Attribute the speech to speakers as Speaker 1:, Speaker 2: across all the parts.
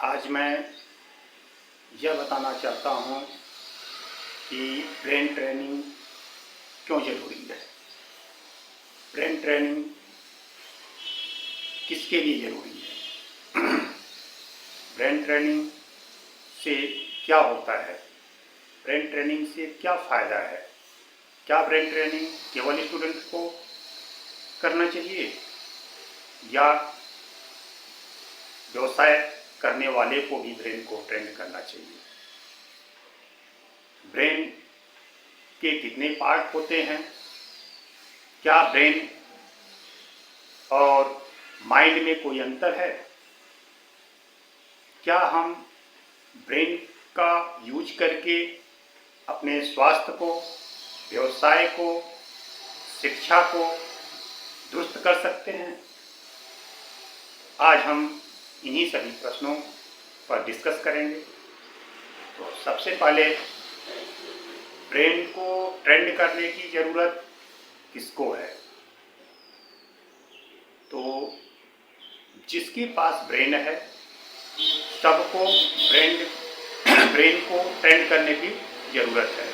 Speaker 1: आज मैं यह बताना चाहता हूँ कि ब्रेन ट्रेनिंग क्यों ज़रूरी है। ब्रेन ट्रेनिंग किसके लिए ज़रूरी है। ब्रेन ट्रेनिंग से क्या होता है, ब्रेन ट्रेनिंग से क्या फ़ायदा है। क्या ब्रेन ट्रेनिंग केवल स्टूडेंट को करना चाहिए या व्यवसाय करने वाले को भी ब्रेन को ट्रेन करना चाहिए। ब्रेन के कितने पार्ट होते हैं, क्या ब्रेन और माइंड में कोई अंतर है, क्या हम ब्रेन का यूज करके अपने स्वास्थ्य को, व्यवसाय को, शिक्षा को दुरुस्त कर सकते हैं। आज हम इन्हीं सभी प्रश्नों पर डिस्कस करेंगे। तो सबसे पहले ब्रेन को ट्रेंड करने की ज़रूरत किसको है। तो जिसके पास ब्रेन है सबको ब्रेन को ट्रेंड करने की ज़रूरत है।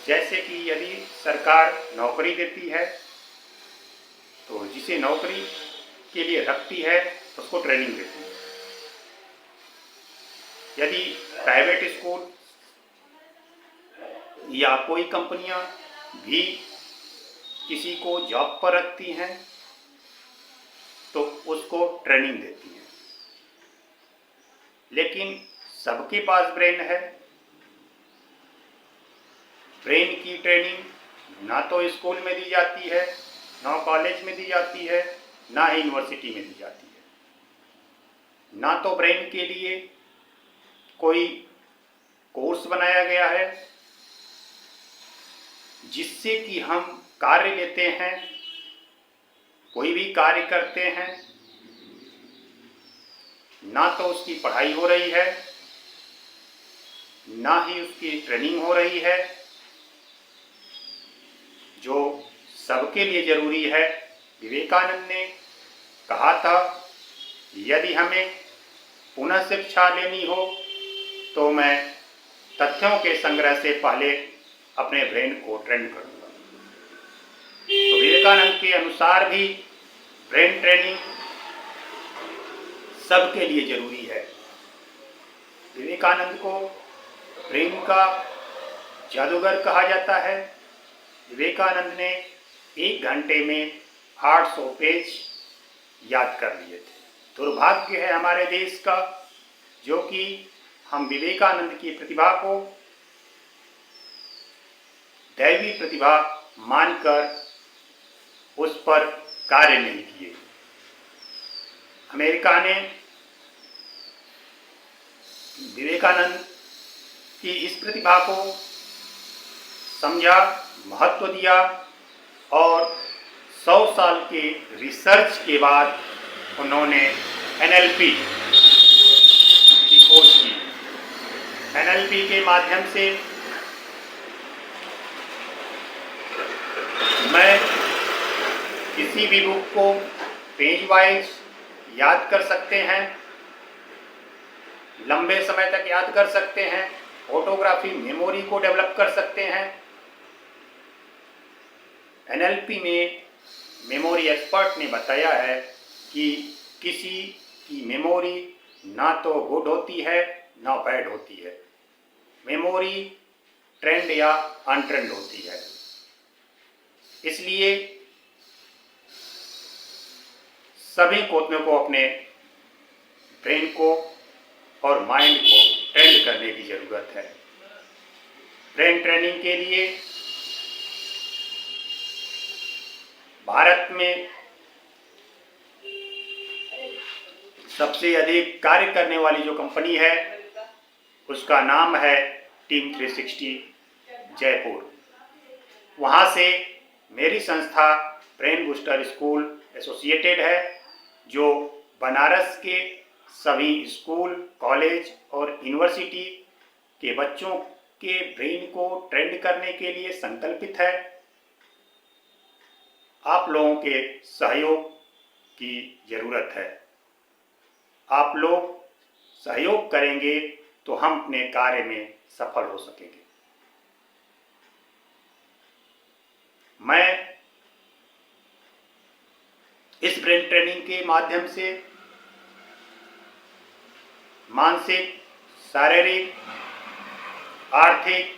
Speaker 1: जैसे कि यदि सरकार नौकरी देती है तो जिसे नौकरी के लिए रखती है उसको ट्रेनिंग देती है। यदि प्राइवेट स्कूल या कोई कंपनियां भी किसी को जॉब पर रखती हैं तो उसको ट्रेनिंग देती हैं। लेकिन सबके पास ब्रेन है। ब्रेन की ट्रेनिंग ना तो स्कूल में दी जाती है, ना कॉलेज में दी जाती है, ना ही यूनिवर्सिटी में दी जाती है। ना तो ब्रेन के लिए कोई कोर्स बनाया गया है जिससे कि हम कार्य लेते हैं, कोई भी कार्य करते हैं, ना तो उसकी पढ़ाई हो रही है, ना ही उसकी ट्रेनिंग हो रही है। जो सबके लिए जरूरी है, विवेकानंद ने कहा था यदि हमें पुनः शिक्षा लेनी हो तो मैं तथ्यों के संग्रह से पहले अपने ब्रेन को ट्रेन करूंगा। तो विवेकानंद के अनुसार भी ब्रेन ट्रेनिंग सबके लिए जरूरी है। विवेकानंद को ब्रेन का जादूगर कहा जाता है। विवेकानंद ने 1 घंटे में 800 पेज याद कर लिए थे। दुर्भाग्य है हमारे देश का जो कि हम विवेकानंद की प्रतिभा को दैवी प्रतिभा मानकर उस पर कार्य नहीं किए। अमेरिका ने विवेकानंद की इस प्रतिभा को समझा, महत्व दिया और 100 साल के रिसर्च के बाद उन्होंने NLP की खोज की। NLP के माध्यम से मैं किसी भी बुक को पेज वाइज याद कर सकते हैं, लंबे समय तक याद कर सकते हैं, फोटोग्राफी मेमोरी को डेवलप कर सकते हैं। NLP में मेमोरी एक्सपर्ट ने बताया है कि किसी की मेमोरी ना तो गुड होती है ना बैड होती है। मेमोरी ट्रेंड या अनट्रेंड होती है। इसलिए सभी को अपने ब्रेन को और माइंड को ट्रेंड करने की ज़रूरत है। ब्रेन ट्रेनिंग के लिए भारत में सबसे अधिक कार्य करने वाली जो कंपनी है उसका नाम है टीम 360 जयपुर। वहाँ से मेरी संस्था ब्रेन बूस्टर स्कूल एसोसिएटेड है जो बनारस के सभी स्कूल, कॉलेज और यूनिवर्सिटी के बच्चों के ब्रेन को ट्रेंड करने के लिए संकल्पित है। आप लोगों के सहयोग की ज़रूरत है। आप लोग सहयोग करेंगे तो हम अपने कार्य में सफल हो सकेंगे। मैं इस ब्रेन ट्रेनिंग के माध्यम से मानसिक, शारीरिक, आर्थिक,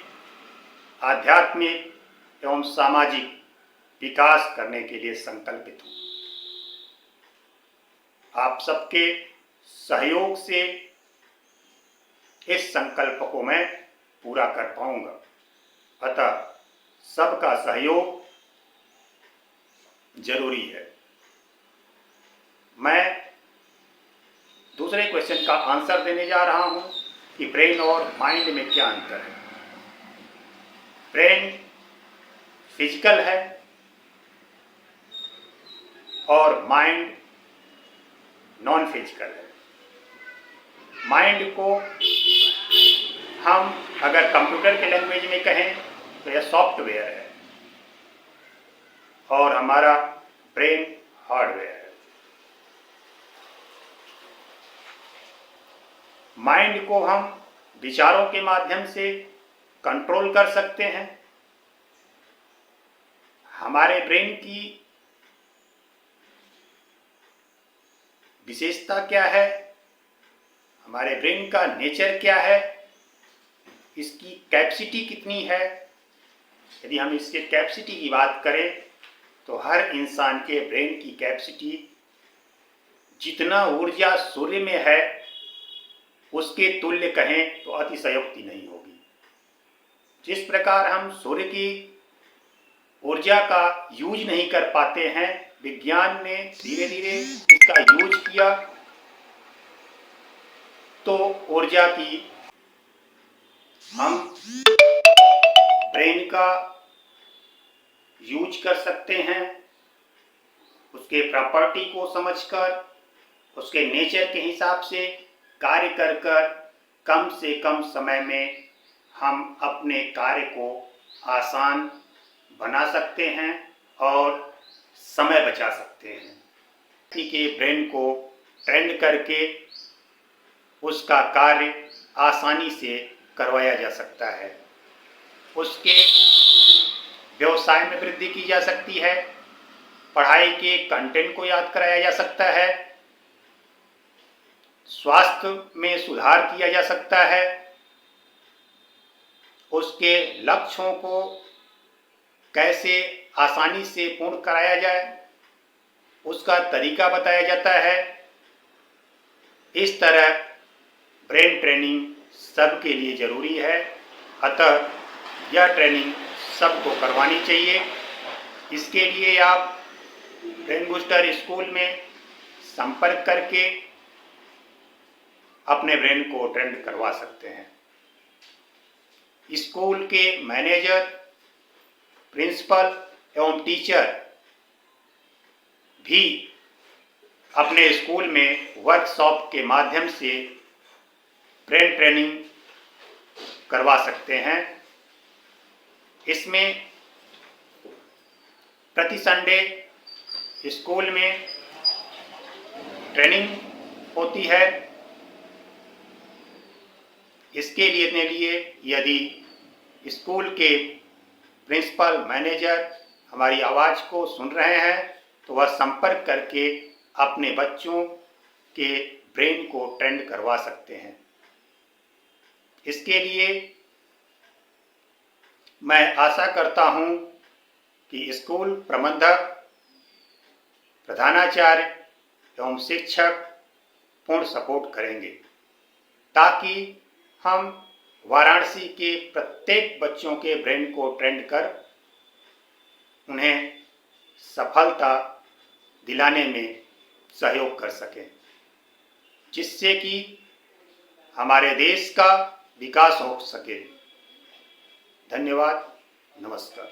Speaker 1: आध्यात्मिक एवं सामाजिक विकास करने के लिए संकल्पित हूँ। आप सबके सहयोग से इस संकल्प को मैं पूरा कर पाऊंगा। अतः सबका सहयोग जरूरी है। मैं दूसरे क्वेश्चन का आंसर देने जा रहा हूं कि ब्रेन और माइंड में क्या अंतर है। ब्रेन फिजिकल है और माइंड नॉन फिजिकल है। माइंड को हम अगर कंप्यूटर के लैंग्वेज में कहें तो यह सॉफ्टवेयर है और हमारा ब्रेन हार्डवेयर है। माइंड को हम विचारों के माध्यम से कंट्रोल कर सकते हैं। हमारे ब्रेन की विशेषता क्या है, हमारे ब्रेन का नेचर क्या है, इसकी कैपेसिटी कितनी है। यदि हम इसके कैपेसिटी की बात करें तो हर इंसान के ब्रेन की कैपेसिटी जितना ऊर्जा सूर्य में है उसके तुल्य कहें तो अतिशयोक्ति नहीं होगी। जिस प्रकार हम सूर्य की ऊर्जा का यूज नहीं कर पाते हैं, विज्ञान ने धीरे धीरे इसका यूज किया तो ऊर्जा की हम ब्रेन का यूज कर सकते हैं। उसके प्रॉपर्टी को समझकर, उसके नेचर के हिसाब से कार्य कर कर कम से कम समय में हम अपने कार्य को आसान बना सकते हैं और समय बचा सकते हैं। व्यक्ति के ब्रेन को ट्रेन करके उसका कार्य आसानी से करवाया जा सकता है। उसके व्यवसाय में वृद्धि की जा सकती है, पढ़ाई के कंटेंट को याद कराया जा सकता है, स्वास्थ्य में सुधार किया जा सकता है, उसके लक्ष्यों को कैसे आसानी से पूर्ण कराया जाए उसका तरीका बताया जाता है। इस तरह ब्रेन ट्रेनिंग सबके लिए ज़रूरी है। अतः यह ट्रेनिंग सबको करवानी चाहिए। इसके लिए आप ब्रेन बूस्टर स्कूल में संपर्क करके अपने ब्रेन को ट्रेन करवा सकते हैं। स्कूल के मैनेजर, प्रिंसिपल एवं टीचर भी अपने स्कूल में वर्कशॉप के माध्यम से ब्रेन ट्रेनिंग करवा सकते हैं। इसमें प्रति संडे स्कूल में ट्रेनिंग होती है। इसके लिए यदि स्कूल के प्रिंसिपल, मैनेजर हमारी आवाज़ को सुन रहे हैं तो वह संपर्क करके अपने बच्चों के ब्रेन को ट्रेंड करवा सकते हैं। इसके लिए मैं आशा करता हूं कि स्कूल प्रबंधक, प्रधानाचार्य एवं शिक्षक पूर्ण सपोर्ट करेंगे ताकि हम वाराणसी के प्रत्येक बच्चों के ब्रेन को ट्रेंड कर उन्हें सफलता दिलाने में सहयोग कर सकें, जिससे कि हमारे देश का विकास हो सके। धन्यवाद, नमस्कार।